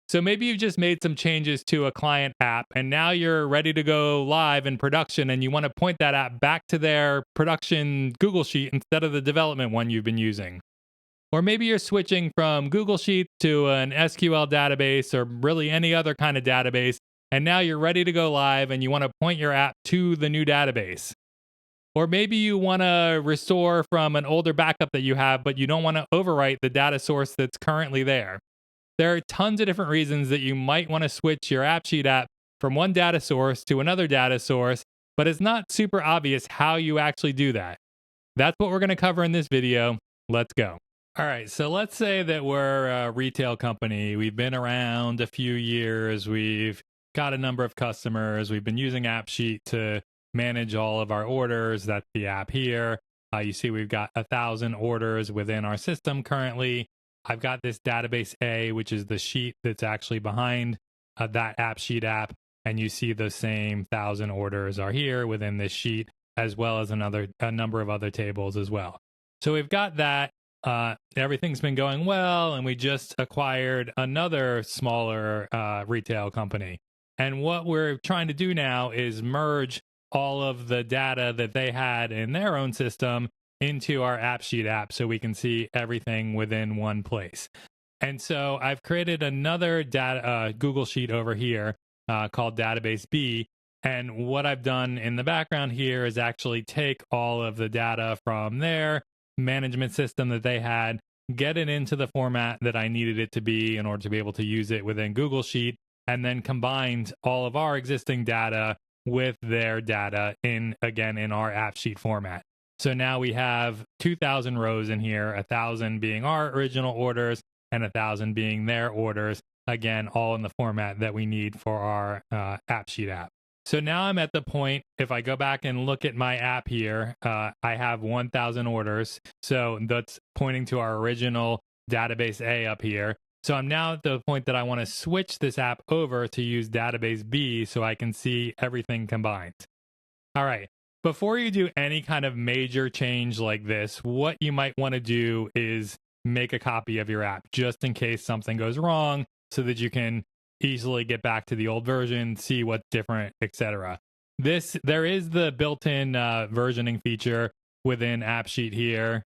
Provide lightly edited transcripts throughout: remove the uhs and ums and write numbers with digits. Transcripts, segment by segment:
So maybe you've just made some changes to a client app and now you're ready to go live in production and you want to point that app back to their production Google Sheet instead of the development one you've been using. Or maybe you're switching from Google Sheets to an SQL database or really any other kind of database, and now you're ready to go live and you want to point your app to the new database. Or maybe you want to restore from an older backup that you have, but you don't want to overwrite the data source that's currently there. There are tons of different reasons that you might want to switch your AppSheet app from one data source to another data source, but it's not super obvious how you actually do that. That's what we're going to cover in this video. Let's go. All right, so let's say that we're a retail company. We've been around a few years. We've got a number of customers. We've been using AppSheet to manage all of our orders. That's the app here. You see we've got 1,000 orders within our system currently. I've got this database A, which is the sheet that's actually behind that AppSheet app. And you see the same 1,000 orders are here within this sheet, as well as a number of other tables as well. So we've got that. Everything's been going well, and we just acquired another smaller retail company. And what we're trying to do now is merge all of the data that they had in their own system into our AppSheet app so we can see everything within one place. And so I've created another Google Sheet over here called Database B. And what I've done in the background here is actually take all of the data from their management system that they had, get it into the format that I needed it to be in order to be able to use it within Google Sheet, and then combined all of our existing data with their data in our AppSheet format. So now we have 2,000 rows in here, 1,000 being our original orders and 1,000 being their orders, again, all in the format that we need for our AppSheet app. So now I'm at the point, if I go back and look at my app here, I have 1,000 orders. So that's pointing to our original database A up here. So I'm now at the point that I want to switch this app over to use database B so I can see everything combined. All right. Before you do any kind of major change like this, what you might want to do is make a copy of your app just in case something goes wrong so that you can easily get back to the old version, see what's different, etc. There is the built-in versioning feature within AppSheet here,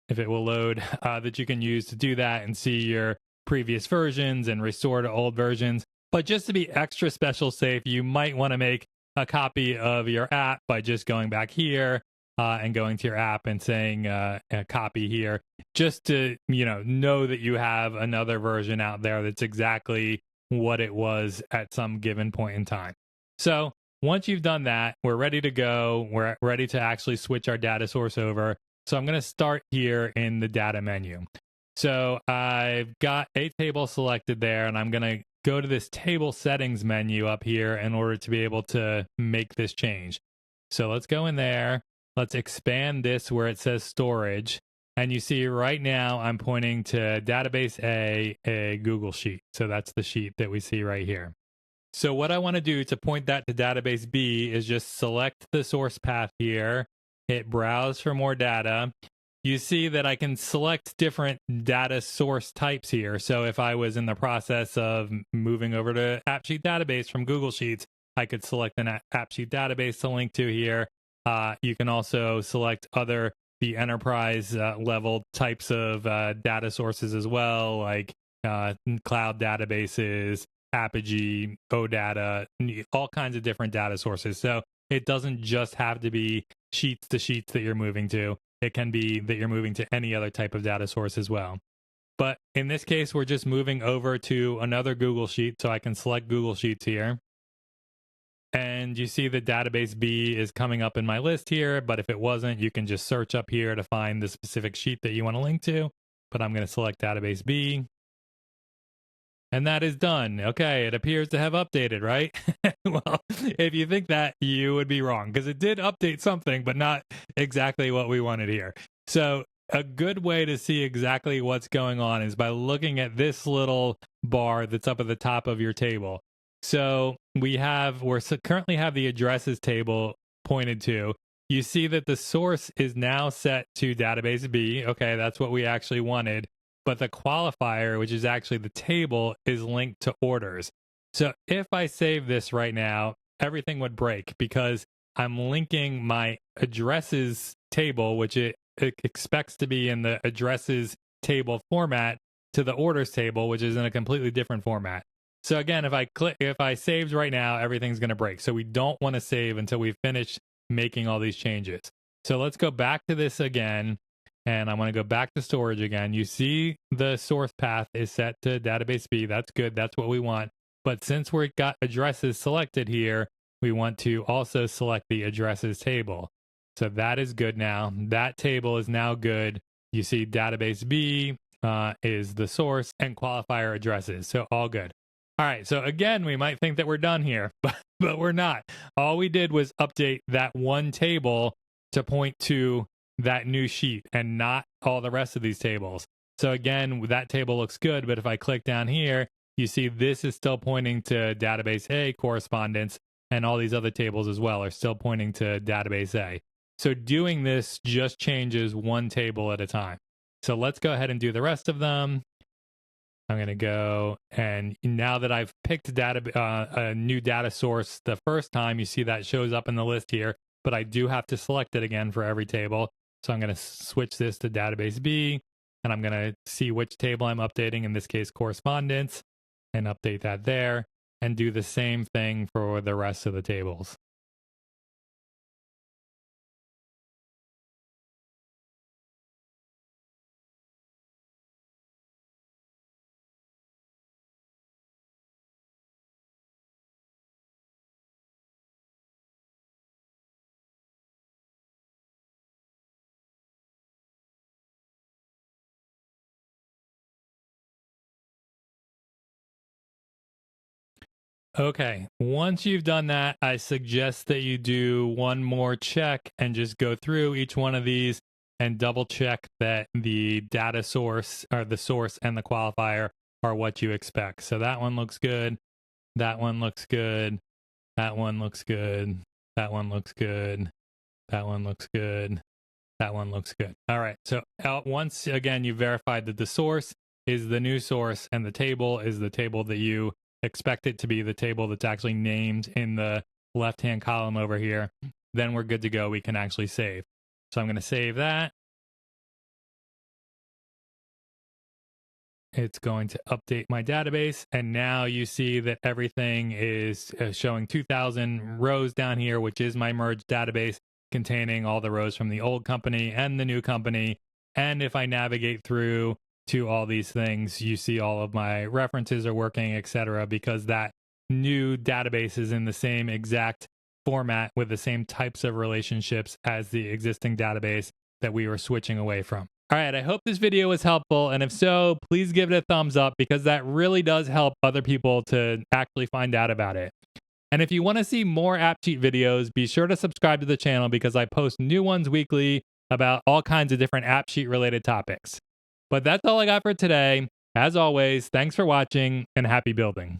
if it will load, that you can use to do that and see your previous versions and restore to old versions. But just to be extra special safe, you might want to make a copy of your app by just going back here and going to your app and saying a copy here, just to know that you have another version out there that's exactly what it was at some given point in time. So once you've done that, we're ready to go. We're ready to actually switch our data source over. So I'm going to start here in the data menu. So I've got a table selected there, and I'm going to go to this table settings menu up here in order to be able to make this change. So let's go in there. Let's expand this where it says storage. And you see right now I'm pointing to database a Google Sheet. So that's the sheet that we see right here. So what I want to do to point that to database B is just select the source path here, hit browse for more data. You see that I can select different data source types here. So if I was in the process of moving over to AppSheet database from Google Sheets, I could select an AppSheet database to link to here. You can also select the enterprise level types of data sources as well, like cloud databases, Apigee, OData, all kinds of different data sources. So it doesn't just have to be sheets to sheets that you're moving to. It can be that you're moving to any other type of data source as well. But in this case, we're just moving over to another Google Sheet. So I can select Google Sheets here. And you see the database B is coming up in my list here, but if it wasn't, you can just search up here to find the specific sheet that you want to link to. But I'm going to select database B. And that is done. Okay, it appears to have updated, right? Well, if you think that, you would be wrong, because it did update something, but not exactly what we wanted here. So a good way to see exactly what's going on is by looking at this little bar that's up at the top of your table. So we currently have the addresses table pointed to. You see that the source is now set to database B. Okay, that's what we actually wanted. but the qualifier, which is actually the table, is linked to orders. So if I save this right now, everything would break because I'm linking my addresses table, which it expects to be in the addresses table format, to the orders table, which is in a completely different format. So again, if I saved right now, everything's going to break. So we don't want to save until we finish making all these changes. So let's go back to this again, and I want to go back to storage again. You see the source path is set to database B. That's good. That's what we want. But since we've got addresses selected here, we want to also select the addresses table. So that is good now. That table is now good. You see database B is the source and qualifier addresses. So all good. All right. So again, we might think that we're done here, but we're not. All we did was update that one table to point to that new sheet and not all the rest of these tables. So again, that table looks good. But if I click down here, you see this is still pointing to database A correspondence, and all these other tables as well are still pointing to database A. So doing this just changes one table at a time. So let's go ahead and do the rest of them. I'm going to go, and now that I've picked a new data source the first time, you see that shows up in the list here, but I do have to select it again for every table. So I'm going to switch this to database B, and I'm going to see which table I'm updating, in this case correspondence, and update that there, and do the same thing for the rest of the tables. Okay, once you've done that, I suggest that you do one more check and just go through each one of these and double check that the data source, or the source and the qualifier, are what you expect. So that one looks good. That one looks good. That one looks good. That one looks good. That one looks good. That one looks good. All right. So once again, you verified that the source is the new source and the table is the table that you expect it to be, the table that's actually named in the left-hand column over here, then we're good to go. We can actually save. So I'm going to save that. It's going to update my database. And now you see that everything is showing 2000 rows down here, which is my merged database containing all the rows from the old company and the new company. And if I navigate through to all these things, you see all of my references are working, etc., because that new database is in the same exact format with the same types of relationships as the existing database that we were switching away from. All right, I hope this video was helpful, and if so, please give it a thumbs up because that really does help other people to actually find out about it. And if you want to see more AppSheet videos, be sure to subscribe to the channel because I post new ones weekly about all kinds of different AppSheet related topics. But that's all I got for today. As always, thanks for watching and happy building.